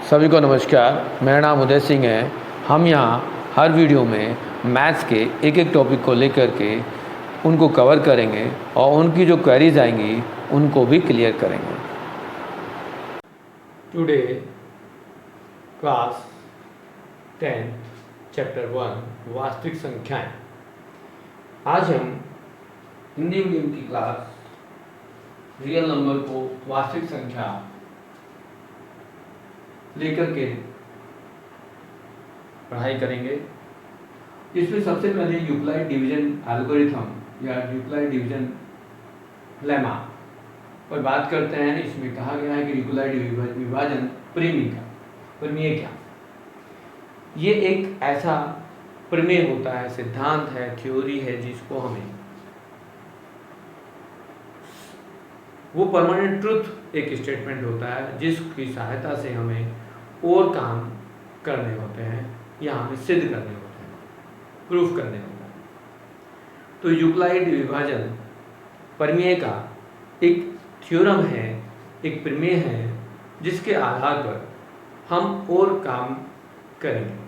सभी को नमस्कार। मेरा नाम उदय सिंह है। हम यहाँ हर वीडियो में मैथ्स के एक एक टॉपिक को लेकर के उनको कवर करेंगे और उनकी जो क्वेरीज आएंगी उनको भी क्लियर करेंगे। टुडे क्लास 10 चैप्टर 1 वास्तविक संख्याएं। आज हम हिंदी मीडियम की क्लास रियल नंबर को वास्तविक संख्या लेकर के पढ़ाई करेंगे। इसमें सबसे पहले यूक्लाइड डिवीजन एल्गोरिथम या यूक्लाइड डिवीजन लेमा पर बात करते हैं। इसमें कहा गया है कि यूक्लाइड विभाजन प्रमेय क्या? ये एक ऐसा प्रमेय होता है, सिद्धांत है, थ्योरी है, जिसको हमें वो परमानेंट ट्रुथ एक स्टेटमेंट होता है जिसकी सहायता से हमें और काम करने होते हैं या हमें सिद्ध करने होते हैं, प्रूफ करने होता है। तो यूक्लाइड विभाजन प्रमेय का एक थ्योरम है, एक प्रमेय है जिसके आधार पर हम और काम करेंगे।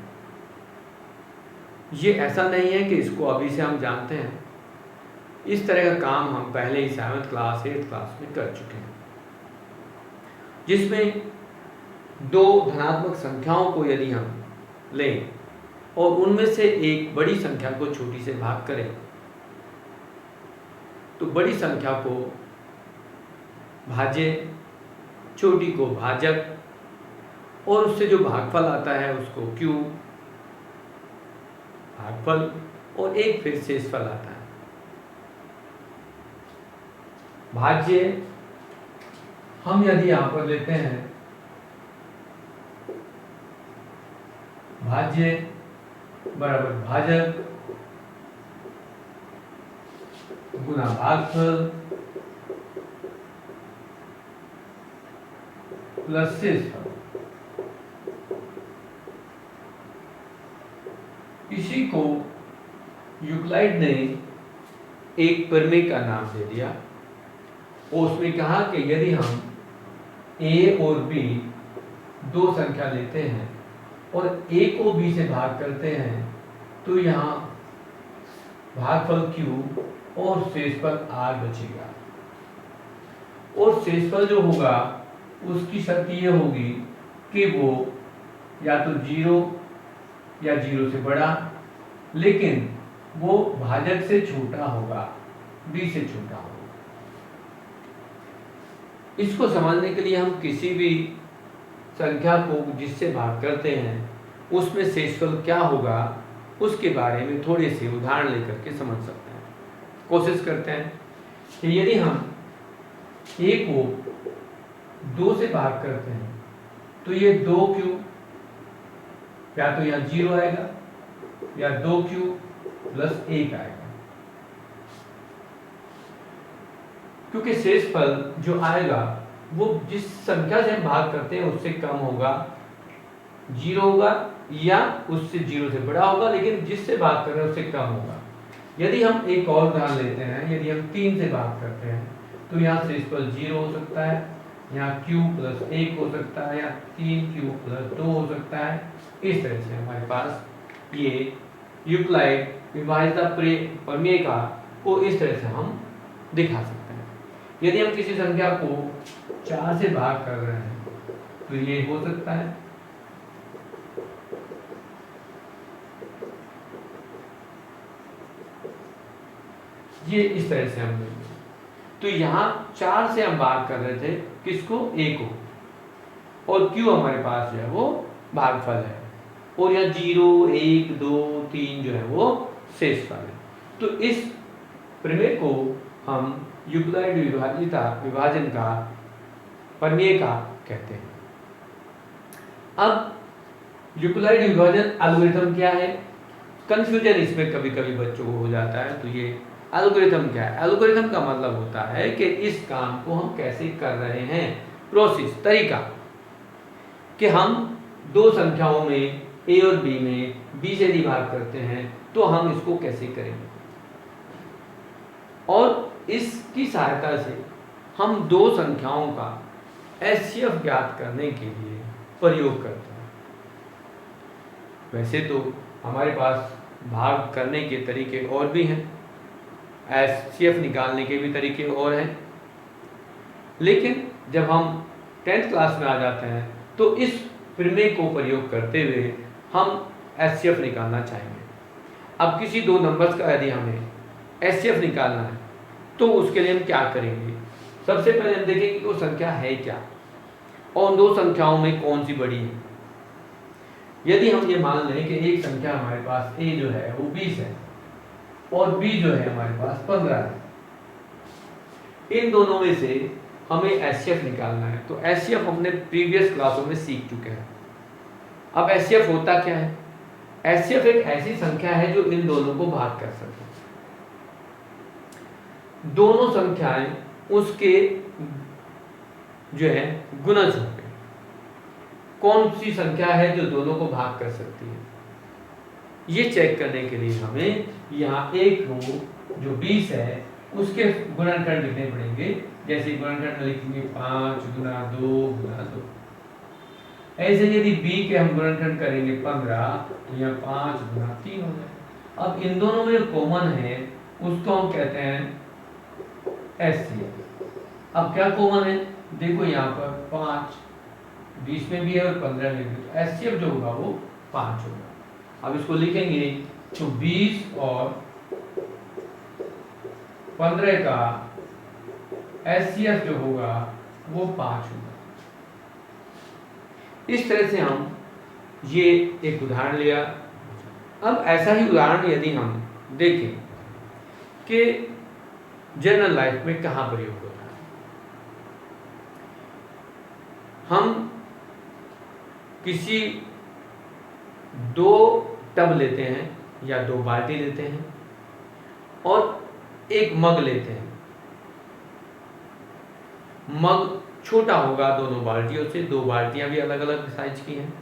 ये ऐसा नहीं है कि इसको अभी से हम जानते हैं। इस तरह का काम हम पहले ही 7th क्लास 8th क्लास में कर चुके हैं, जिसमें दो धनात्मक संख्याओं को यदि हम लें और उनमें से एक बड़ी संख्या को छोटी से भाग करें तो बड़ी संख्या को भाज्य, छोटी को भाजक और उससे जो भागफल आता है उसको क्यू भागफल और एक फिर शेषफल आता है। भाज्य हम यदि यहां पर लेते हैं भाज्य बराबर भाजक गुना भागफल प्लस शेषफल। इसी को यूक्लाइड ने एक प्रमेय का नाम दे दिया और उसमें कहा कि यदि हम a और b दो संख्या लेते हैं और a को b से भाग करते हैं तो यहाँ भागफल q और शेषफल r बचेगा। और शेषफल जो होगा उसकी शर्त ये होगी कि वो या तो 0 या 0 से बड़ा, लेकिन वो भाजक से छोटा होगा, b से छोटा होगा। इसको समझने के लिए हम किसी भी संख्या को जिससे भाग करते हैं उसमें शेषफल क्या होगा उसके बारे में थोड़े से उदाहरण लेकर के समझ सकते हैं। कोशिश करते हैं कि यदि हम a को 2 से भाग करते हैं तो ये 2q या तो यहाँ 0 आएगा या 2q प्लस 1 आएगा, क्योंकि शेषफल जो आएगा वो जिस संख्या से हम भाग करते हैं उससे कम होगा, 0 होगा या उससे 0 से बड़ा होगा, लेकिन जिससे भाग कर रहे हैं उससे कम होगा। यदि हम एक और उदाहरण लेते हैं, यदि हम 3 से भाग करते हैं तो यहाँ शेषफल 0 हो सकता है, यहाँ q प्लस 1 हो सकता है या 3q प्लस 2 हो सकता है। इस तरह से हमारे पास ये यूक्लाइड विभाज्यता प्रमेय का को इस तरह से हम दिखा सकते हैं। यदि हम किसी संख्या को 4 से भाग कर रहे हैं तो ये हो सकता है, ये इस तरह से हम लेंगे। तो यहाँ 4 से हम भाग कर रहे थे किसको? a को, और q हमारे पास जो है वो भागफल है और यह 0 1 2 3 जो है वो शेषफल है। तो इस प्रमेय को हम यूक्लाइड विभाजन का प्रमेय का कहते हैं। अब यूक्लाइड विभाजन एल्गोरिथम क्या है? कंफ्यूजन इसमें कभी कभी बच्चों को हो जाता है। तो ये एल्गोरिथम क्या है? एल्गोरिथम का मतलब होता है कि इस काम को हम कैसे कर रहे हैं, प्रोसेस, तरीका, कि हम दो संख्याओं में a और b में b से भाग करते हैं तो हम इसको कैसे करेंगे, और इसकी सहायता से हम दो संख्याओं का एचसीएफ ज्ञात करने के लिए प्रयोग करता है। वैसे तो हमारे पास भाग करने के तरीके और भी हैं, HCF निकालने के भी तरीके और हैं, लेकिन जब हम 10th क्लास में आ जाते हैं तो इस प्रमेय को प्रयोग करते हुए हम HCF निकालना चाहेंगे। अब किसी दो नंबर्स का यदि हमें HCF निकालना है तो उसके लिए हम क्या करेंगे? सबसे पहले हम देखेंगे कि वो संख्या है क्या और उन दो संख्याओं में कौन सी बड़ी है। यदि हम ये मान लें कि एक संख्या हमारे पास A जो है वो 20 है और B जो है हमारे पास 15 है, इन दोनों में से हमें HCF निकालना है। तो HCF हमने प्रीवियस क्लासों में सीख चुके हैं। अब HCF होता क्या है? HCF एक ऐसी संख्या है जो इन दोनों को भाग कर सके। दोनों संख्याएं उसके जो है गुणज होंगे। कौन सी संख्या है जो दोनों को भाग कर सकती है, ये चेक करने के लिए हमें यहाँ एक रो जो 20 है उसके गुणनखंड लिखने पड़ेंगे। जैसे गुणनखंड लिखेंगे 5 गुना 2 गुना 2। ऐसे यदि B के हम गुणनखंड करेंगे 15, या 5 गुना 3 हो जाए। अब इन दोनों में कॉमन है उसको हम कहते हैं HCF। अब क्या कॉमन है? देखो यहाँ पर 5 20 में भी है और 15 में भी, तो HCF जो होगा वो 5 होगा। अब इसको लिखेंगे तो 20 और 15 का HCF जो होगा वो 5 होगा। इस तरह से हम ये एक उदाहरण लिया। अब ऐसा ही उदाहरण यदि हम देखें कि जनरल लाइफ में कहाँ प्रयोग होता है, हम किसी दो टब लेते हैं या दो बाल्टी लेते हैं और एक मग लेते हैं। मग छोटा होगा दोनों बाल्टियों से, दो बाल्टियां भी अलग अलग साइज की हैं,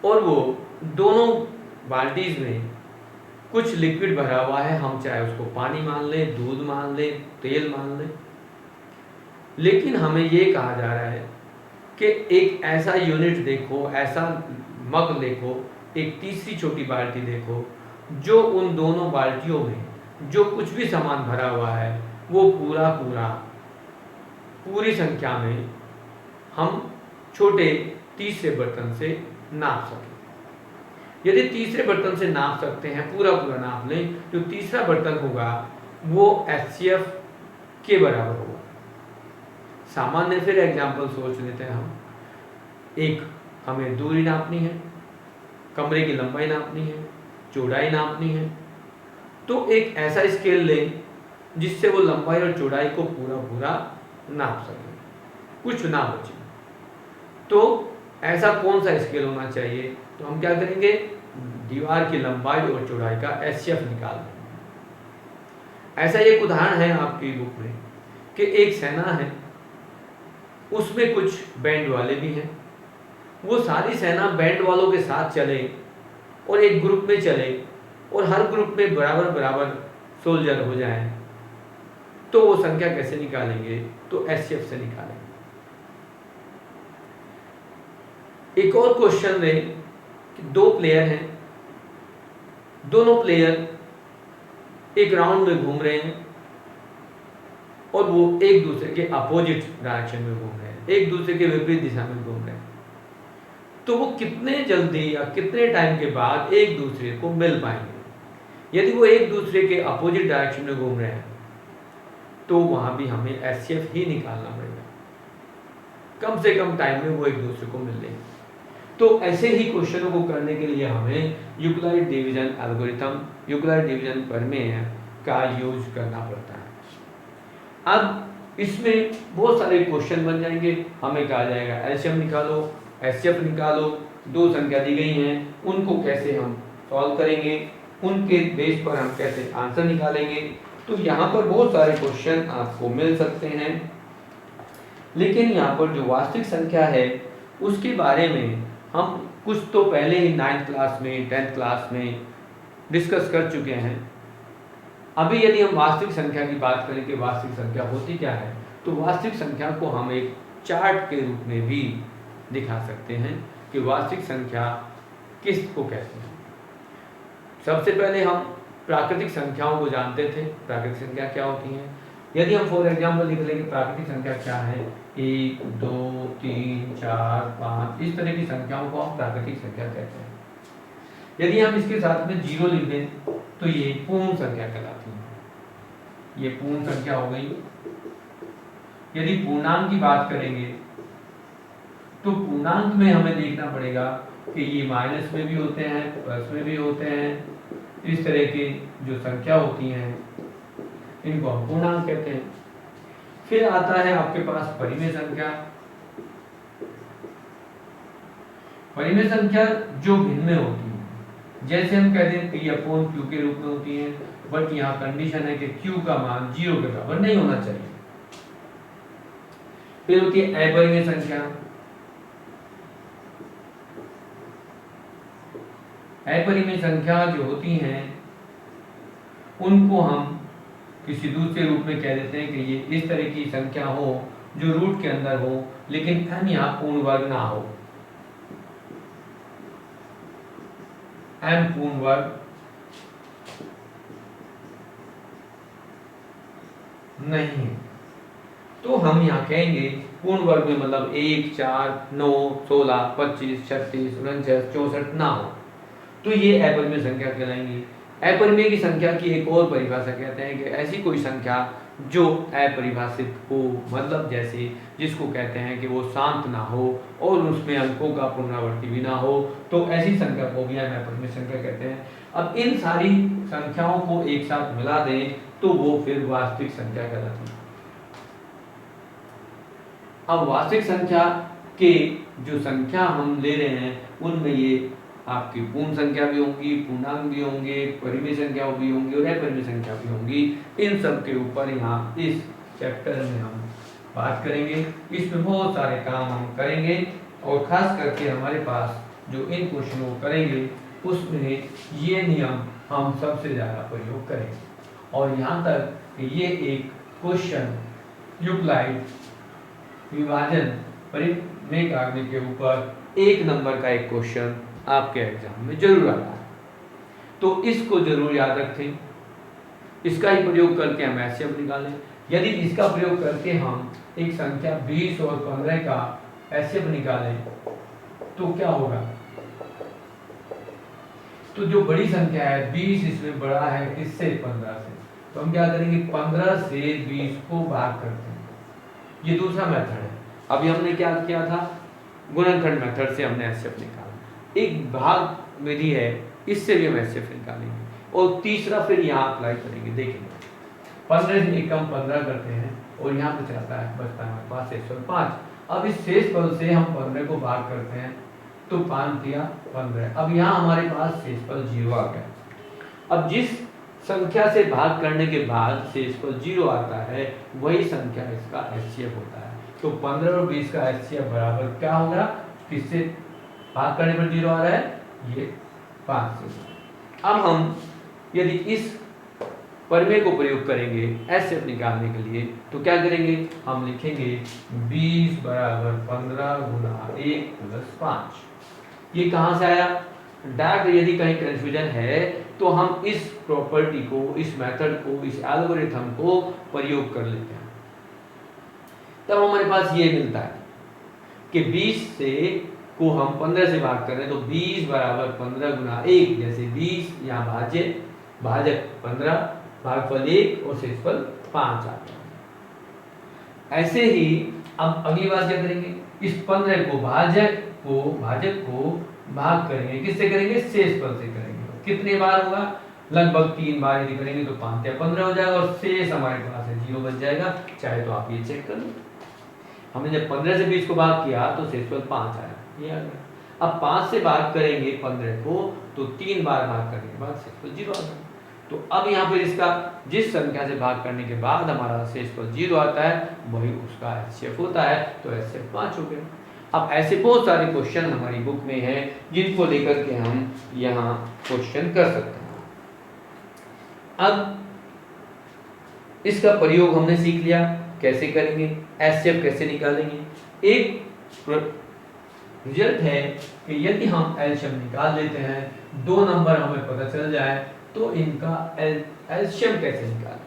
और वो दोनों बाल्टीज में कुछ लिक्विड भरा हुआ है। हम चाहे उसको पानी मान लें, दूध मान लें, तेल मान लें, लेकिन हमें ये कहा जा रहा है कि एक ऐसा यूनिट देखो, ऐसा मग देखो, एक तीसरी छोटी बाल्टी देखो जो उन दोनों बाल्टियों में जो कुछ भी सामान भरा हुआ है वो पूरी संख्या में हम छोटे तीसरे बर्तन से नाप सकें। यदि तीसरे बर्तन से नाप सकते हैं, पूरा नाप लें, जो तीसरा बर्तन होगा वो HCF के बराबर होगा। सामान्य फिर एग्जाम्पल सोच लेते हैं हम। एक हमें दूरी नापनी है, कमरे की लंबाई नापनी है, चौड़ाई नापनी है, तो एक ऐसा स्केल लें जिससे वो लंबाई और चौड़ाई को पूरा नाप सके, कुछ ना बचे। तो ऐसा कौन सा स्केल होना चाहिए? तो हम क्या करेंगे, दीवार की लंबाई और चौड़ाई का HCF निकाल देंगे। ऐसा एक उदाहरण है आपकी बुक में कि एक सेना है, उसमें कुछ बैंड वाले भी हैं। वो सारी सेना बैंड वालों के साथ चले और एक ग्रुप में चले और हर ग्रुप में बराबर सोल्जर हो जाएं, तो वो संख्या कैसे निकालेंगे? तो HCF से निकालेंगे। एक और क्वेश्चन लें कि दो प्लेयर हैं, दोनों प्लेयर एक राउंड में घूम रहे हैं और वो एक दूसरे के अपोजिट डायरेक्शन में घूम रहे हैं, एक दूसरे के विपरीत दिशा में घूम रहे हैं। तो वो कितने जल्दी या कितने टाइम के बाद एक दूसरे को मिल पाएंगे? यदि वो एक दूसरे के अपोजिट डायरेक्शन में घूम रहे हैं तो वहां भी हमें HCF ही निकालना पड़ेगा। कम से कम टाइम में वो एक दूसरे को मिल लेंगे। तो ऐसे ही क्वेश्चनों को करने के लिए हमें Euclid division algorithm, Euclid division प्रमेय का यूज करना पड़ता है। अब इसमें बहुत सारे क्वेश्चन बन जाएंगे। हमें कहा जाएगा LCM निकालो, HCF निकालो, दो संख्या दी गई हैं उनको कैसे हम सॉल्व करेंगे, उनके बेस पर हम कैसे आंसर निकालेंगे। तो यहाँ पर बहुत सारे क्वेश्चन आपको मिल सकते हैं, लेकिन यहाँ पर जो वास्तविक संख्या है उसके बारे में हम कुछ तो पहले ही 9th क्लास में, 10th क्लास में डिस्कस कर चुके हैं। अभी यदि हम वास्तविक संख्या की बात करें कि वास्तविक संख्या होती क्या है, तो वास्तविक संख्या को हम एक चार्ट के रूप में भी दिखा सकते हैं कि वास्तविक संख्या किस को कहते हैं। सबसे पहले हम प्राकृतिक संख्याओं को जानते थे। प्राकृतिक संख्या क्या होती हैं? यदि हम फॉर एग्जाम्पल लिख लें कि प्राकृतिक संख्या क्या है, 1 2 3 4 5, इस तरह की संख्याओं को हम प्राकृतिक संख्या कहते हैं। यदि हम इसके साथ में 0 लिख दें तो ये पूर्ण संख्या कहलाती है। ये पूर्ण संख्या हो गई। यदि पूर्णांक की बात करेंगे तो पूर्णांक में हमें देखना पड़ेगा कि ये माइनस में भी होते हैं, प्लस में भी होते हैं। इस तरह की जो संख्या होती हैं इनको हम पूर्णांक कहते हैं। फिर आता है आपके पास परिमेय संख्या। परिमेय संख्या जो भिन्न में होती है, जैसे हम कहते हैं P अपॉन Q के रूप में होती है, बट यहाँ कंडीशन है कि Q का मान 0 के बराबर नहीं होना चाहिए। फिर होती है अपरिमेय संख्या। अपरिमेय संख्या जो होती हैं उनको हम किसी दूसरे रूप में कह देते हैं कि ये इस तरह की संख्या हो जो रूट के अंदर हो लेकिन n यहाँ पूर्ण वर्ग ना हो। m पूर्ण वर्ग नहीं है तो हम यहाँ कहेंगे पूर्ण वर्ग में मतलब 1 4 9 16 25 36 49 64 ना हो, तो ये अपरिमेय संख्या कहलाएंगी। अपरिमेय की संख्या की एक और परिभाषा कहते हैं कि ऐसी कोई संख्या जो अपरिभाषित हो, मतलब जैसे जिसको कहते हैं कि वो शांत ना हो और उसमें अंकों का पुनरावृत्ति भी ना हो, तो ऐसी संख्या को भी हम अपरिमेय संख्या कहते हैं। अब इन सारी संख्याओं को एक साथ मिला दें तो वो फिर वास्तविक संख्या कहलाती है। अब वास्तविक संख्या के जो संख्या हम ले रहे हैं उनमें ये आपकी पूर्ण संख्या भी होंगी, पूर्णांक भी होंगे, परिमेय संख्या भी होंगी और अपरिमेय संख्या भी होंगी। इन सब के ऊपर यहाँ इस चैप्टर में हम बात करेंगे। इसमें बहुत सारे काम हम करेंगे और खास करके हमारे पास जो इन क्वेश्चनों को करेंगे उसमें ये नियम हम सबसे ज़्यादा प्रयोग करेंगे। और यहाँ तक कि ये एक क्वेश्चन यूक्लाइड विभाजन परिमेय काटने के ऊपर 1 नंबर का एक क्वेश्चन आपके एग्जाम में जरूर आता है, तो इसको जरूर याद रखें। इसका ही प्रयोग करके हम एचसीएफ निकालें। यदि इसका प्रयोग करके हम एक संख्या 20 और 15 का एचसीएफ निकालें तो क्या होगा? तो जो बड़ी संख्या है 20 इसमें बड़ा है किससे? 15 से। तो हम क्या करेंगे? 15 से 20 को भाग करते हैं। ये दूसरा मेथड है। अभी हमने क्या किया था? गुणनखंड मेथड से हमने एचसीएफ निकाला। एक भाग विधि है, इससे भी हम एचसीएफ निकालेंगे। और तीसरा फिर यहाँ अप्लाई करेंगे। देखेंगे 15 से एक हम 15 करते हैं और यहाँ पे चलता है, बचता है हमारे पास शेषफल 5। अब इस शेषफल से हम 15 को भाग करते हैं तो 5 दिया 15। अब यहाँ हमारे पास शेषफल 0 आ गया। अब जिस संख्या से भाग करने के बाद शेषफल 0 आता है वही संख्या इसका एचसीएफ होता है। तो 15 और 20 का एचसीएफ बराबर क्या होगा? किससे भाग करने पर 0 आ रहा है? ये 5 से। अब हम यदि इस परिमेय को प्रयोग करेंगे एचसीएफ निकालने के लिए तो क्या करेंगे? हम लिखेंगे 20 बराबर 15 गुना 1 प्लस 5। ये कहाँ से आया? डायरेक्ट यदि कहीं कंफ्यूजन है तो हम इस प्रॉपर्टी को, इस मेथड को, इस एल्गोरिथम को प्रयोग कर लेते हैं। तब हमारे पास ये मिलता है कि 20 से को हम 15 से भाग कर रहे हैं तो 20 बराबर 15 गुना 1, जैसे 20 यहाँ भाजक 15, भागफल 1 और शेषफल 5 आता है। ऐसे ही अब अगली बात क्या करेंगे? इस 15 को भाजक को भाग करेंगे। किससे करेंगे? शेषफल से करेंगे। कितने बार होगा? लगभग 3 बार यदि करेंगे तो 5 या 15 हो जाएगा और शेष हमारे पास है 0 बच जाएगा। चाहे तो आप ये चेक कर लो। हमने जब 15 से 20 को भाग किया तो शेषफल 5 आया, ये आ गया। अब 5 से भाग करेंगे 15 को तो 3 बार भाग करने के बाद शेषफल 0 आ गया। तो अब यहाँ पर इसका जिस संख्या से भाग करने के बाद हमारा शेषफल 0 आता है वही उसका एचसीएफ होता है, तो एचसीएफ 5 हो गया। अब ऐसे बहुत सारे क्वेश्चन हमारी बुक में हैं जिनको लेकर के हम यहाँ क्वेश्चन कर सकते हैं। अब इसका प्रयोग हमने सीख लिया, कैसे करेंगे, एचसीएफ कैसे निकालेंगे। एक रिजल्ट है कि यदि हम एलसीएम निकाल लेते हैं, दो नंबर हमें पता चल जाए, तो इनका एलसीएम कैसे निकालें,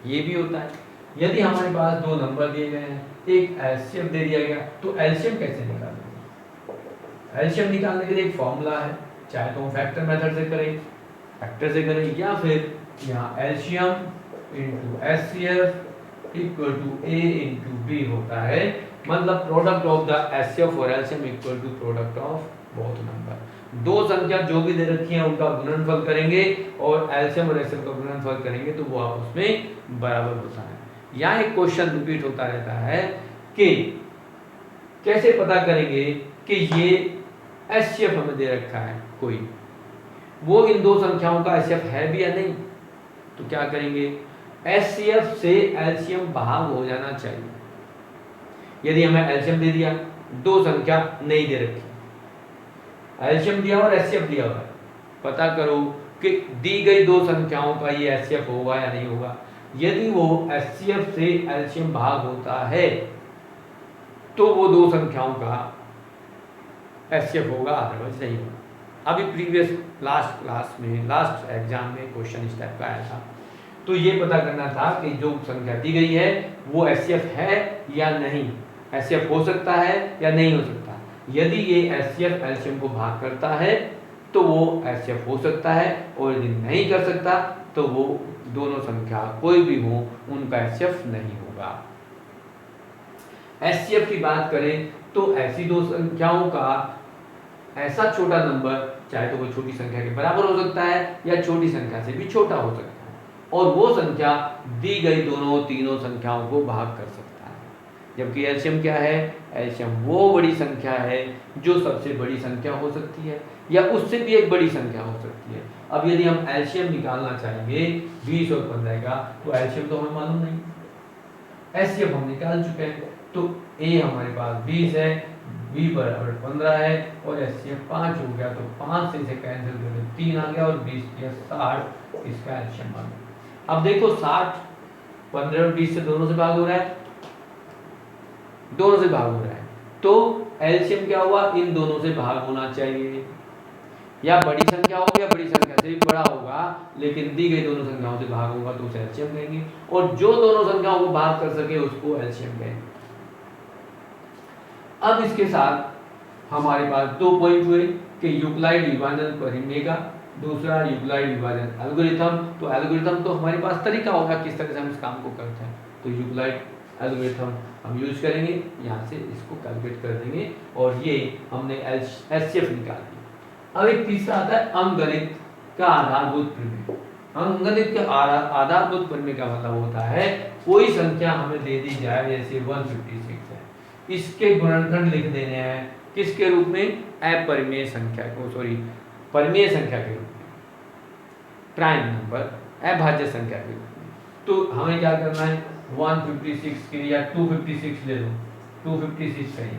ये भी होता है। यदि हमारे पास दो नंबर दिए गए हैं, एक एलसीएम दे दिया गया, तो एलसीएम कैसे निकालेंगे? एलसीएम निकालने के लिए एक फॉर्मूला है, चाहे तो हम फैक्टर मेथड से करें, या फिर यहाँ LCM into HCF equal to A into B होता है, मतलब प्रोडक्ट ऑफ द एचसीएफ और LCM equal to product of both number. दो संख्या जो भी दे रखी है उनका गुणनफल करेंगे और एलसीएम और एचसीएफ का गुणनफल करेंगे तो वो आपस में बराबर होता है। यहाँ एक क्वेश्चन रिपीट होता रहता है कि कैसे पता करेंगे कि ये एचसीएफ हमें दे रखा है कोई, वो इन दो संख्याओं का एचसीएफ है भी या नहीं। तो क्या करेंगे, एचसीएफ से एलसीएम भाग हो जाना चाहिए। यदि हमें एलसीएम दे दिया, दो संख्या नहीं दे रखी, एलसीएम दिया और एचसीएफ दिया हुआ, पता करो कि दी गई दो संख्याओं का ये एचसीएफ होगा या नहीं होगा। यदि वो एचसीएफ से एलसीएम भाग होता है तो वो दो संख्याओं का एचसीएफ होगा, अदरवाइज नहीं होगा। अभी प्रीवियस लास्ट क्लास में, लास्ट एग्जाम में क्वेश्चन इस टाइप का आया था, तो ये पता करना था कि जो संख्या दी गई है वो एचसीएफ है या नहीं, एचसीएफ हो सकता है या नहीं हो सकता। यदि ये एचसीएफ एलसीएम को भाग करता है तो वो एचसीएफ हो सकता है, और यदि नहीं कर सकता तो वो दोनों संख्या कोई भी हो उनका एचसीएफ नहीं होगा। एचसीएफ की बात करें तो ऐसी दो संख्याओं का ऐसा छोटा नंबर, चाहे तो वो छोटी संख्या के बराबर हो सकता है या छोटी संख्या से भी छोटा हो सकता है, और वो संख्या दी गई दोनों तीनों संख्याओं को भाग कर सकता है। जबकि एलसीएम क्या है, एलसीएम वो बड़ी संख्या है जो सबसे बड़ी संख्या हो सकती है या उससे भी एक बड़ी संख्या हो सकती है। अब यदि हम एलसीएम निकालना चाहेंगे 20 और 15 का, तो एलसीएम तो हमें मालूम नहीं, एचसीएफ हम निकाल चुके हैं, तो ए हमारे पास 20 है, बी बराबर 15 है और एचसीएफ 5 हो गया, तो 5 से इसे कैंसिल करके 3 आ गया और 20 या 60 इसका एलसीएम आ गया। अब देखो 60 15 और 20 से दोनों से भाग हो रहा है, दोनों से भाग हो रहा है, तो एलसीएम क्या हुआ, इन दोनों से भाग होना चाहिए, या बड़ी संख्या होगी या बड़ी संख्या से भी बड़ा होगा, लेकिन दी गई दोनों संख्याओं से भाग होगा तो उसे एलसीएम कहेंगे, और जो दोनों संख्याओं को भाग कर सके उसको एलसीएम कहेंगे। अब इसके साथ हमारे पास दो पॉइंट हुए कि यूक्लाइड विभाजन परिमेय का, दूसरा यूक्लाइड विभाजन एल्गोरिथम। तो एल्गोरिथम तो हमारे पास तरीका होगा किस तरह से हम इस काम को करते हैं, तो यूक्लाइड एल्गोरिथम हम यूज करेंगे, यहाँ से इसको कैलकुलेट कर देंगे, और ये हमने एचसीएफ निकाल दिया। अब एक तीसरा आता है अंकगणित का आधारभूत प्रमेय। अंकगणित के आधारभूत प्रमेय का मतलब होता है कोई संख्या हमें दे दी जाए, जैसे 156 है, इसके गुणनखंड लिख देने हैं किसके रूप में, अपरिमेय संख्या को, परिमेय संख्या के रूप में, प्राइम नंबर, अभाज्य संख्या के रूप में। तो हमें क्या करना है, 156 के या 256 ले लो, 256 चाहिए,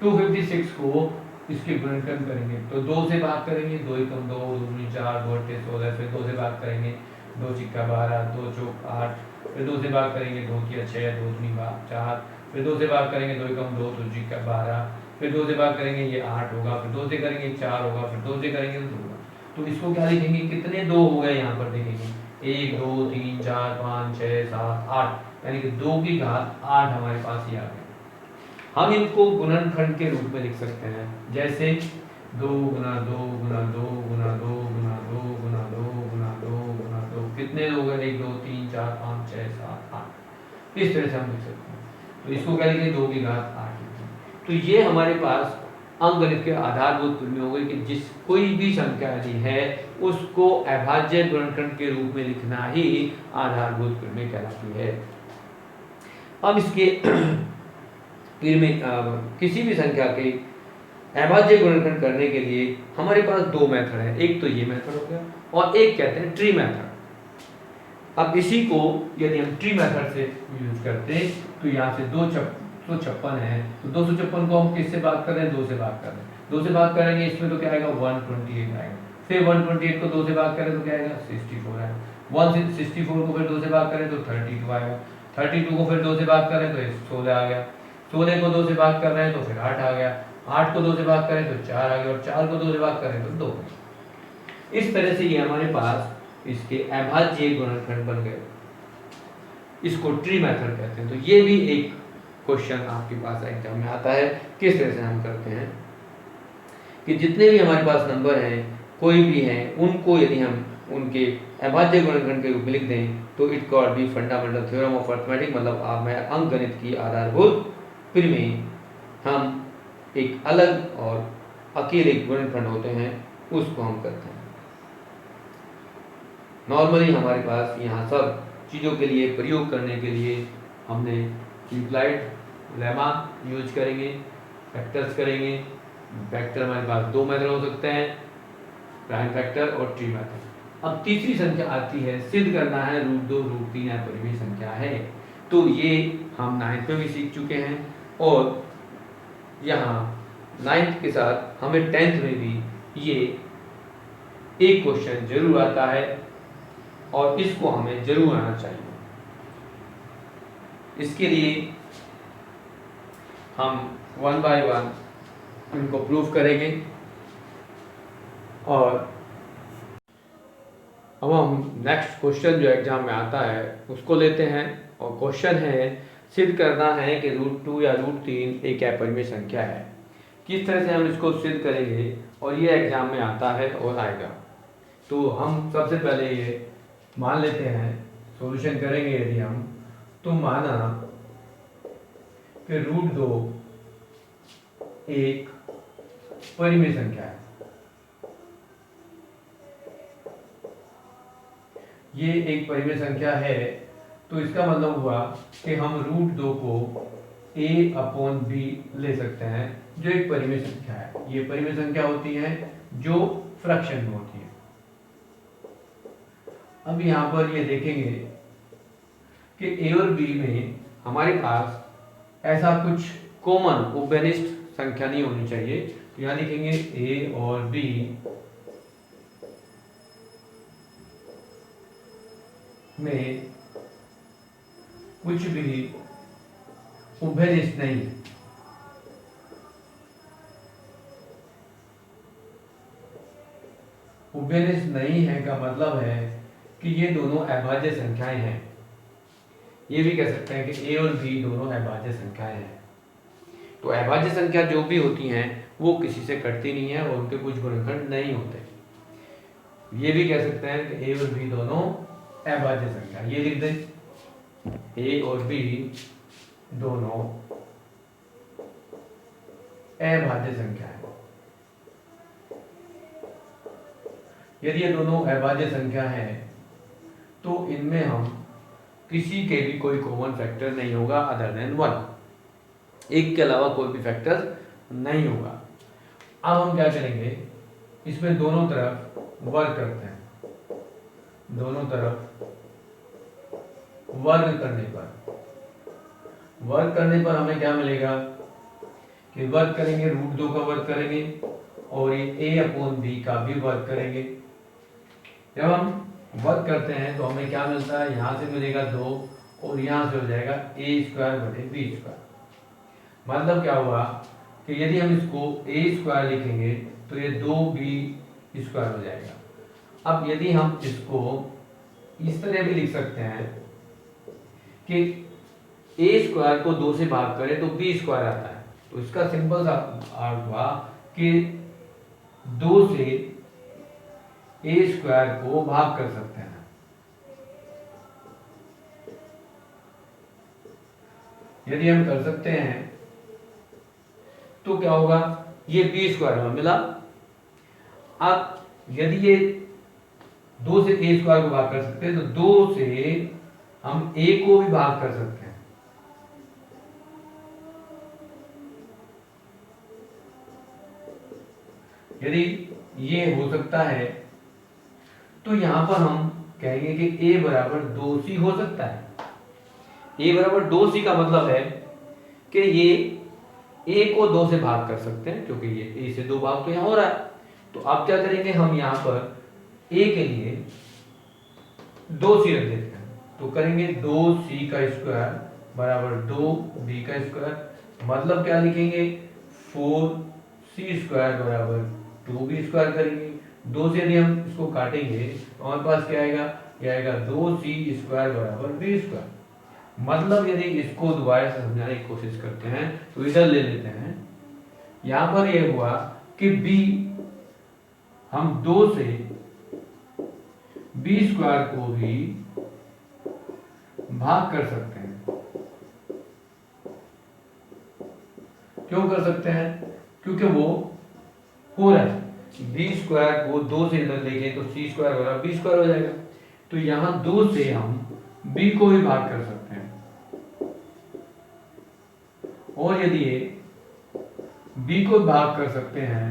256 को इसके गुणनखंड करेंगे तो 2 से भाग करेंगे, 2 एकम 2, 2 दूनी 4, 2 अट्ठे 16, फिर 2 से भाग करेंगे, 2 चिक्का 12, 2 चौक 8, फिर 2 से भाग करेंगे, 2 की 6, 2 दूनी 4, फिर 2 से भाग करेंगे, 2 एकम 2, 2 चिक्का 12, फिर 2 से भाग करेंगे, ये 8 होगा, फिर 2 से करेंगे 4 होगा, फिर 2 से करेंगे 2 होगा। तो इसको क्या लिखेंगे, कितने 2 हो गए यहाँ पर देखेंगे, 1 2 3 4 5 6 7 8, यानी कि 2 की घात 8 हमारे पास ये आ गया। हम इनको गुणनखंड के रूप में लिख सकते हैं, जैसे 2 गुना 2 गुना 2 गुना 2 गुना 2 गुना 2 गुना 2 गुना 2, कितने लोग हैं, 1 2 3 4 5 6 7 8, इस तरह से हम लिख सकते हैं। तो इसको क्या लिखेंगे, 2 की घात 8। तो ये हमारे पास अंकगणित के आधारभूत प्रमेय हो गए कि जिस कोई भी संख्या यदि है उसको अभाज्य गुणनखंड के रूप में लिखना ही आधारभूत प्रमेय कहलाती है। अब इसके फिर में किसी भी संख्या के अभाज्य गुणनखंड करने के लिए हमारे पास दो मेथड है, एक तो ये मेथड हो गया और एक कहते हैं ट्री मेथड। अब इसी को यदि हम ट्री मेथड से यूज करते हैं तो यहाँ से 256 है, तो 256 को हम किससे भाग कर रहे हैं, 2 से भाग कर रहे हैं, 2 से भाग करेंगे इसमें तो क्या आएगा 128 आएगा, फिर 128 को 2 से भाग करें तो क्या आएगा 64 है, 164 को फिर 2 से भाग करें तो 32 आएगा, 32 को फिर 2 से भाग करें तो 16 आ गया, 16 को 2 से भाग कर रहे हैं तो फिर 8 आ गया, 8 को 2 से भाग करें तो 4 आ गया, और 4 को 2 से भाग करें तो 2 आ गया। इस तरह से ये हमारे पास इसके अभाज्य गुणनखंड बन गए। इसको ट्री मेथड कहते हैं। तो ये भी एक क्वेश्चन आपके पास एग्जाम में आता है। किस तरह से हम करते हैं कि जितने भी हमारे पास नंबर हैं, कोई भी हैं, उनको यदि हम उनके अभाज्य गुणनखंड के रूप में लिख दें तो it called be fundamental theorem of arithmetic, मतलब आप में अंकगणित की आधारभूत प्रमेय। हम एक अलग और अकेले गुणनखंड होते हैं उसको हम करते हैं। नॉर्मली हमारे पास यहाँ सब चीज़ों के लिए प्रयोग करने के लिए हमने इम्प्लाइड लेमा यूज करेंगे, फैक्टर्स करेंगे। फैक्टर हमारे पास दो मेथड हो सकते हैं, प्राइम फैक्टर और ट्री मेथड। अब तीसरी संख्या आती है, सिद्ध करना है √2 √3 अपरिमेय संख्या है। तो ये हम 9th में भी सीख चुके हैं, और यहाँ 9th के साथ हमें 10th में भी ये एक क्वेश्चन जरूर आता है, और इसको हमें जरूर आना चाहिए। इसके लिए हम 1 by 1 इनको प्रूफ करेंगे। और अब हम नेक्स्ट क्वेश्चन जो एग्जाम में आता है उसको लेते हैं, और क्वेश्चन है सिद्ध करना है कि √2 या √3 एक अपरिमेय संख्या है। किस तरह से हम इसको सिद्ध करेंगे, और ये एग्जाम में आता है और आएगा। तो हम सबसे पहले ये मान लेते हैं, सॉल्यूशन करेंगे यदि हम, तो माना कि √2 एक परिमेय संख्या है। ये एक परिमेय संख्या है, तो इसका मतलब हुआ कि हम √2 को a/b ले सकते हैं, जो एक परिमेय संख्या है। ये परिमेय संख्या होती है जो फ्रैक्शन में होती है। अब यहाँ पर ये देखेंगे कि a और b में हमारे पास ऐसा कुछ कॉमन उभयनिष्ठ संख्या नहीं होनी चाहिए। तो यहाँ लिखेंगे a और b में कुछ भी उभयनिष्ठ नहीं है। उभयनिष्ठ नहीं है का मतलब है कि ये दोनों अभाज्य संख्याएं हैं। ये भी कह सकते हैं कि a और b दोनों अभाज्य संख्याएं हैं। तो अभाज्य संख्या जो भी होती हैं वो किसी से कटती नहीं है, और उनके कुछ गुणनखंड नहीं होते। ये भी कह सकते हैं कि a और b दोनों अभाज्य संख्या। ये लिख दें, a और b दोनों अभाज्य संख्या है। यदि ये दोनों अभाज्य संख्या है तो इनमें हम किसी के भी कोई कॉमन फैक्टर नहीं होगा अदर देन 1। एक के अलावा कोई भी फैक्टर नहीं होगा। अब हम क्या करेंगे, इसमें दोनों तरफ वर्ग करते हैं। दोनों तरफ वर्ग करने पर हमें क्या मिलेगा कि वर्ग करेंगे, √2 का वर्ग करेंगे, और ये a/b का भी वर्ग करेंगे। जब हम वर्ग करते हैं तो हमें क्या मिलता है, यहाँ से मिलेगा 2, और यहाँ से हो जाएगा a²/b²। मतलब क्या हुआ कि यदि हम इसको a² लिखेंगे तो ये 2b² हो जाएगा। अब यदि हम इसको इस तरह भी लिख सकते हैं कि a² को 2 से भाग करें तो b² आता है। तो इसका सिंपल सा अर्थ हुआ कि 2 से a² को भाग कर सकते हैं। यदि हम कर सकते हैं तो क्या होगा, ये b² में मिला। अब यदि ये 2 से a² को भाग कर सकते हैं तो 2 से हम a को भी भाग कर सकते हैं। यदि ये हो सकता है तो यहां पर हम कहेंगे कि a बराबर 2c हो सकता है। a बराबर 2c का मतलब है कि ये a को 2 से भाग कर सकते हैं, क्योंकि ये a से 2 भाग तो यहाँ हो रहा है। तो अब क्या करेंगे, हम यहाँ पर a के लिए 2c रख देते हैं। तो करेंगे 2c² बराबर 2b²। मतलब क्या लिखेंगे, 4c² बराबर 2b² करेंगे। 2 से यदि हम इसको काटेंगे तो हमारे पास क्या आएगा, ये आएगा 2c² बराबर b²। मतलब यदि इसको दोबारा से समझाने की कोशिश करते हैं तो इधर ले लेते हैं। यहां पर यह हुआ कि b, हम 2 से b² को भी भाग कर सकते हैं। क्यों कर सकते हैं, क्योंकि वो हो रहा है। b² को 2 से इधर लेके तो c² बराबर b² हो जाएगा। तो यहां 2 से हम b को भी भाग कर सकते हैं, और यदि ये b को भाग कर सकते हैं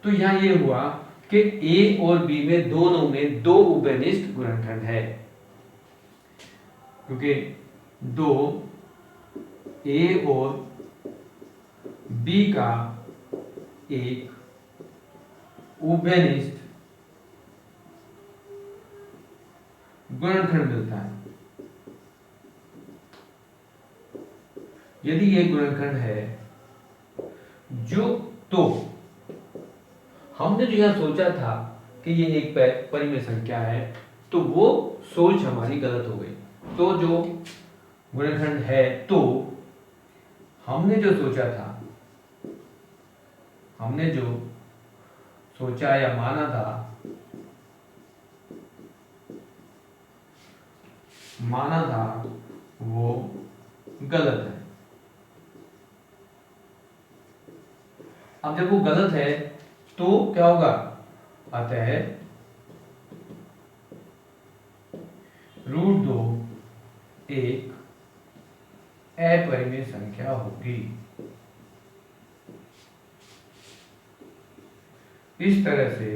तो यहां ये हुआ कि a और b में दोनों में 2 उभयनिष्ठ गुणनखंड है, क्योंकि 2 a और b का एक उभयनिष्ठ गुणनखंड मिलता है। यदि ये गुणनखंड है जो, तो हमने जो यहां सोचा था कि ये एक परिमेय संख्या है, तो वो सोच हमारी गलत हो गई। तो जो गुणनखंड है, तो हमने जो सोचा था, हमने जो सोचा या माना था वो गलत है। अब जब वो गलत है तो क्या होगा, अतः √2 एक अपरिमेय संख्या होगी। इस तरह से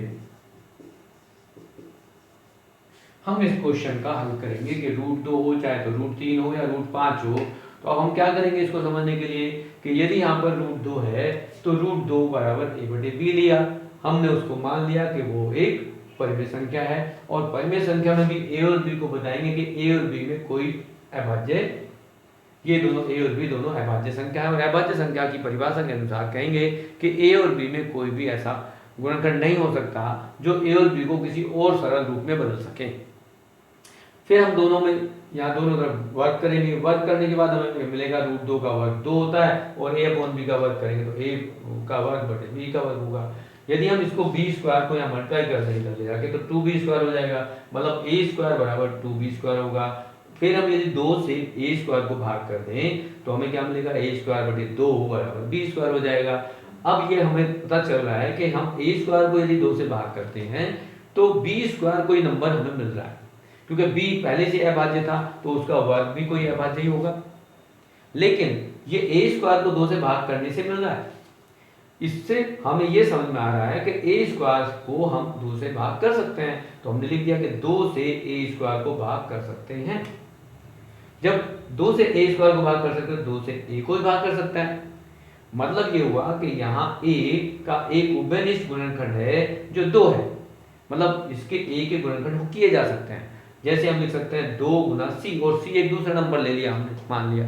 हम इस क्वेश्चन का हल करेंगे कि √2 हो चाहे तो √3 हो या √5 हो। तो अब हम क्या करेंगे इसको समझने के लिए कि यदि यहाँ पर √2 है तो √2 बराबर a/b लिया, हमने उसको मान लिया कि वो एक परिमेय संख्या है। और परिमेय संख्या में भी a और b को बताएंगे कि a और b में कोई अभाज्य, ये दोनों a और b दोनों अभाज्य संख्या है, और अभाज्य संख्या की परिभाषा के अनुसार कहेंगे कि a और b में कोई भी ऐसा गुणनखंड नहीं हो सकता जो a और b को किसी और सरल रूप में बदल सके। फिर हम दोनों में यहाँ दोनों तरफ वर्क करेंगे। वर्क करने के बाद हमें मिलेगा √2 का वर्ग 2 होता है, और a/b का वर्ग करेंगे तो a का वर्ग बटे b का वर्ग होगा। यदि हम इसको b² को यहाँ मल्टीप्लाई कर देंगे ले जाके तो 2b² हो जाएगा, मतलब a² बराबर 2b² होगा। फिर हम यदि 2 से a² को भाग कर दें तो हमें क्या मिलेगा, a² बटे 2 बराबर b² हो जाएगा। अब ये हमें पता चल रहा है कि हम a² को यदि 2 से भाग करते हैं तो b² कोई नंबर हमें मिल रहा है, क्योंकि b पहले से अभाज्य था तो उसका वर्ग भी कोई अभाज्य ही होगा। लेकिन ये a² को 2 से भाग करने से मिल रहा है। इससे हमें ये समझ में आ रहा है कि a² को हम 2 से भाग कर सकते हैं। तो हमने लिख दिया कि 2 से a² को भाग कर सकते हैं। जब 2 से a² को भाग कर सकते हैं, 2 से a को भी भाग कर सकता है। मतलब ये हुआ कि यहाँ a का एक उभयनिष्ठ गुणनखंड है जो 2 है, मतलब इसके a के गुणनखंड किए जा सकते हैं। जैसे हम लिख सकते हैं 2 गुना c, और c एक दूसरा नंबर ले लिया हमने, मान लिया,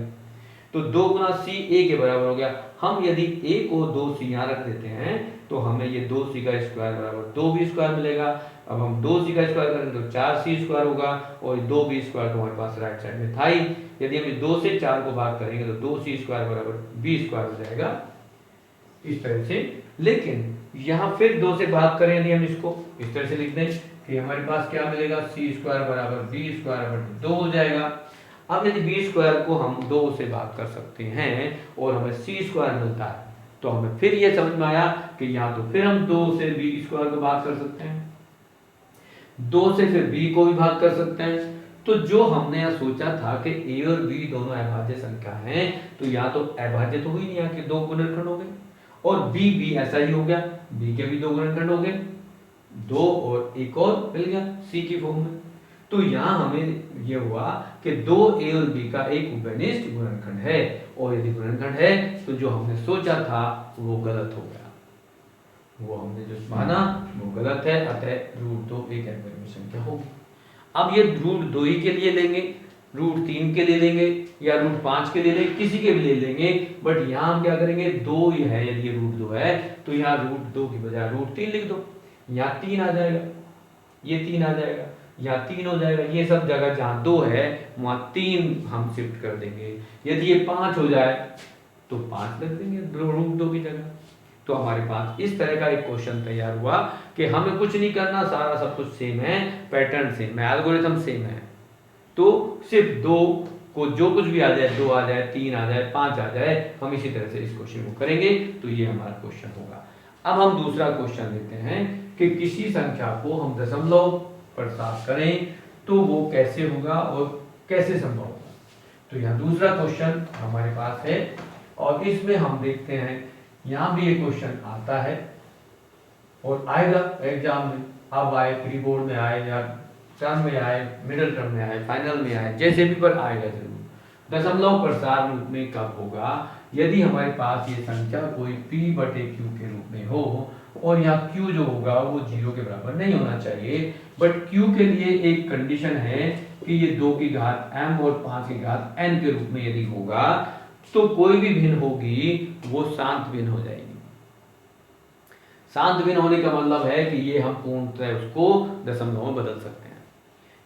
तो 2 गुना c a के बराबर हो गया। हम यदि a को 2c यहाँ रख देते हैं तो हमें ये 2c का स्क्वायर बराबर 2b² मिलेगा। अब हम 2c का स्क्वायर करेंगे तो 4c² होगा, और 2b² तो हमारे पास राइट साइड में था ही। यदि हम 2 से 4 को भाग करेंगे तो 2c² बराबर b² हो जाएगा, इस तरह से। लेकिन यहाँ फिर 2 से भाग करें यदि हम इसको इस तरह से लिख दें कि हमारे पास क्या मिलेगा, c² बराबर b² बटे 2 हो जाएगा। अब यदि b² को हम 2 से भाग कर सकते हैं और हमें c² मिलता है, तो हमें फिर ये समझ में आया कि यहाँ तो फिर हम 2 से b² को भाग कर सकते हैं, 2 से फिर b को भी भाग कर सकते हैं। तो जो हमने यहाँ सोचा था कि a और b दोनों अभाज्य संख्या हैं, तो यहाँ तो अभाज्य तो हुई नहीं, यहाँ के 2 गुणनखंड हो गए, और b भी ऐसा ही हो गया, b के भी 2 गुणनखंड हो गए, 2 और एक और मिल गया c की फॉर्म में। तो यहाँ हमें यह हुआ कि 2a और b का एक उभयनिष्ठ गुणनखंड है, और यदि गुणनखंड है तो जो हमने सोचा था वो गलत हो गया, वो हमने जो माना वो गलत है, अतः √2 एक अपरिमेय संख्या होगी। अब ये √2 ही के लिए लेंगे √3 के ले लेंगे या √5 के ले लेंगे, किसी के भी ले लेंगे, बट यहाँ हम क्या करेंगे, 2 ही है, यदि ये √2 है तो यहाँ √2 की बजाय √3 लिख दो, यहाँ 3 आ जाएगा, ये 3 आ जाएगा, यहाँ 3 हो जाएगा। ये सब जगह जहाँ 2 है वहाँ 3 हम शिफ्ट कर देंगे। यदि ये 5 हो जाए तो 5 रख देंगे √2 की जगह। तो हमारे पास इस तरह का एक क्वेश्चन तैयार हुआ कि हमें कुछ नहीं करना, सारा सब कुछ सेम है, पैटर्न सेम है, एल्गोरिथम सेम है। तो सिर्फ 2 को जो कुछ भी आ जाए, 2 आ जाए, 3 आ जाए, 5 आ जाए, हम इसी तरह से इस क्वेश्चन को करेंगे। तो ये हमारा क्वेश्चन होगा। अब हम दूसरा क्वेश्चन लेते हैं कि किसी संख्या को हम दशमलव पर साफ करें तो वो कैसे होगा और कैसे संभव होगा। तो यहाँ दूसरा क्वेश्चन हमारे पास है और इसमें हम देखते हैं, यहाँ भी ये क्वेश्चन आता है और आएगा एग्जाम में, अब आए, प्री बोर्ड में आए या टर्म में आए, मिडिल टर्म में आए, फाइनल में आए, जैसे भी पर आएगा जरूर। दशमलव प्रसार रूप में कब होगा, यदि हमारे पास ये संख्या कोई p/q के रूप में हो और यहाँ q जो होगा वो 0 के बराबर नहीं होना चाहिए, बट q के लिए एक कंडीशन है कि ये 2 की घात m और 5 की घात n के रूप में यदि होगा तो कोई भी भिन्न होगी वो शांत भिन्न हो जाएगी। शांत भिन्न होने का मतलब है कि ये हम पूर्णतः उसको दशमलव में बदल सकते हैं।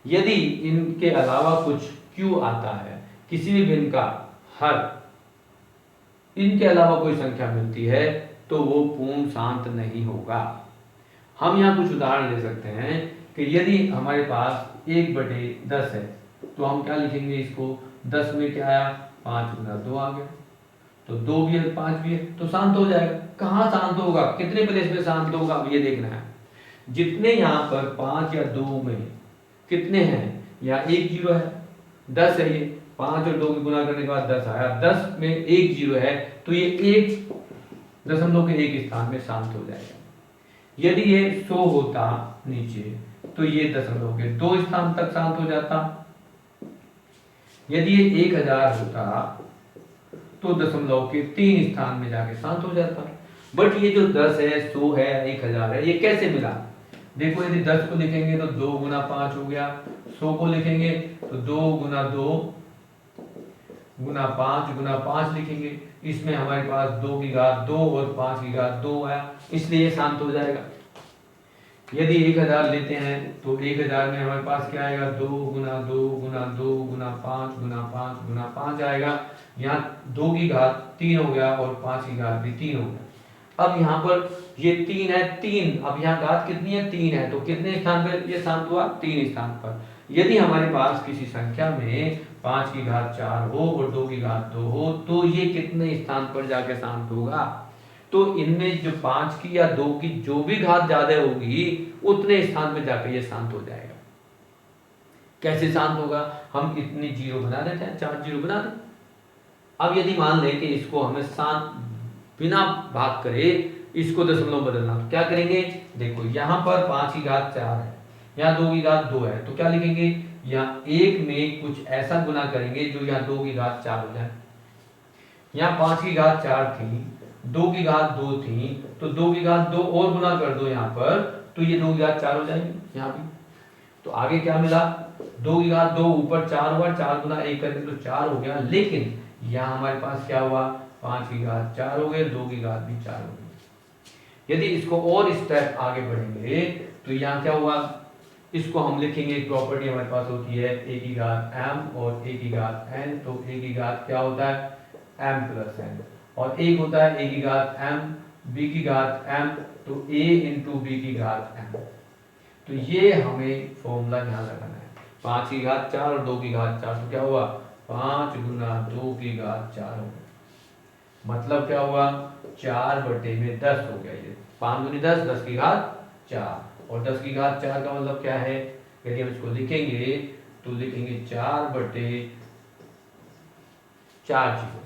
यदि इनके अलावा कुछ q आता है, किसी भी भिन्न का हर इनके अलावा कोई संख्या मिलती है तो वो पूर्ण शांत नहीं होगा। हम यहाँ कुछ उदाहरण ले सकते हैं कि यदि हमारे पास 1/10 है तो हम क्या लिखेंगे इसको, 10 में क्या आया, 5 गुना 2 आ गया, तो 2 भी है 5 भी है तो शांत हो जाएगा। कहाँ शांत होगा, कितने प्लेस में शांत होगा, अब ये देखना है। जितने यहाँ पर 5 या 2 में कितने हैं, यहाँ 1 0 है, 10 है, ये 5 और 2 की गुना करने के बाद 10 आया, 10 में 1 0 है तो ये 1 दशमलव के एक स्थान में शांत हो जाएगा। यदि ये 100 होता नीचे तो ये दशमलव के 2 स्थान तक शांत हो जाता। यदि ये 1000 होता तो दशमलव के 3 स्थान में जाके शांत हो जाता। बट ये जो 10 है, 100 है, 1000 है, ये कैसे मिला, देखो यदि 10 को लिखेंगे तो 2 गुना 5 हो गया, 100 को लिखेंगे तो 2 गुना 2 गुना 5 गुना 5 लिखेंगे, इसमें हमारे पास 2 की घात 2 और 5 की घात 2 आया, इसलिए ये शांत हो जाएगा। यदि 1000 लेते हैं तो 1000 में हमारे पास क्या आएगा, 2 गुना 2 गुना 2 गुना 5 गुना 5 गुना 5 आएगा, यहाँ 2 की घात 3 हो गया और 5 की घात भी 3 हो गया। अब यहाँ पर ये 3 है, 3, अब यहाँ घात कितनी है, 3 है, तो कितने स्थान पर ये शांत हुआ, 3 स्थान पर। यदि हमारे पास किसी संख्या में 5 की घात 4 हो और 2 की घात 2 हो तो ये कितने स्थान पर जाके शांत होगा, तो इनमें जो 5 की या 2 की जो भी घात ज्यादा होगी उतने स्थान पे जाकर ये शांत हो जाएगा। कैसे शांत होगा, हम इतनी 0 बना देते हैं, 4 0 बना दें। अब यदि मान लें कि इसको हमें शांत बिना भाग करे इसको दशमलव बदलना, तो क्या करेंगे, देखो यहाँ पर 5 की घात 4 है, यहाँ 2 की घात 2 है, तो क्या लिखेंगे, यहाँ 1 में कुछ ऐसा गुना करेंगे जो यहाँ 2 की घात 4 हो जाए। यहाँ 5 की घात 4 थी, 2 की घात 2 थी, तो 2 की घात 2 और गुना कर दो यहाँ पर, तो ये 2 की घात 4 हो जाएगी यहाँ भी। तो आगे क्या मिला, 2 की घात 2 ऊपर 4 हुआ, 4 गुना 1 करके तो 4 हो गया, लेकिन यहाँ हमारे पास क्या हुआ, 5 की घात 4 हो गए, 2 की घात भी 4 हो गई। यदि इसको और स्टेप आगे बढ़ेंगे तो यहाँ क्या हुआ, इसको हम लिखेंगे, एक प्रॉपर्टी हमारे पास होती है a की घात m और a की घात n, तो a की घात क्या होता है m प्लस n, और एक होता है a की घात m b की घात m, तो a इंटू b की घात m। तो ये हमें फॉर्मूला यहाँ लगाना है, 5 की घात 4 और 2 की घात 4, तो क्या हुआ 5 गुना 2 की घात 4 हो गया, मतलब क्या हुआ 4/10 हो गया, ये 5 गुनी 10, 10 की घात 4, और 10 की घात 4 का मतलब क्या है, यदि हम इसको लिखेंगे तो लिखेंगे 4/4 जीरो,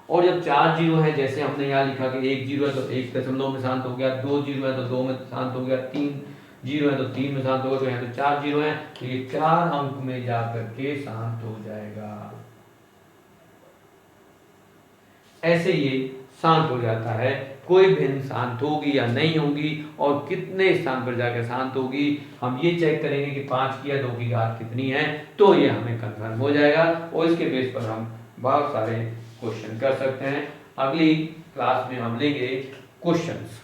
और जब 4 जीरो है, जैसे हमने यहाँ लिखा कि 1 जीरो है तो 1 दशमलव में शांत हो गया, 2 जीरो है तो 2 में शांत हो गया, 3 जीरो है तो 3 में शांत हो गया, तो यहाँ तो 4 जीरो है तो ये 4 अंक में जाकर के शांत हो जाएगा। ऐसे ये शांत हो जाता है कोई भिन्न शांत होगी या नहीं होगी और कितने स्थान पर जाकर शांत होगी। हम ये चेक करेंगे कि 5 की या 2 की घात कितनी है, तो ये हमें कंफर्म हो जाएगा और इसके बेस पर हम बहुत सारे क्वेश्चन कर सकते हैं। अगली क्लास में हम लेंगे क्वेश्चंस।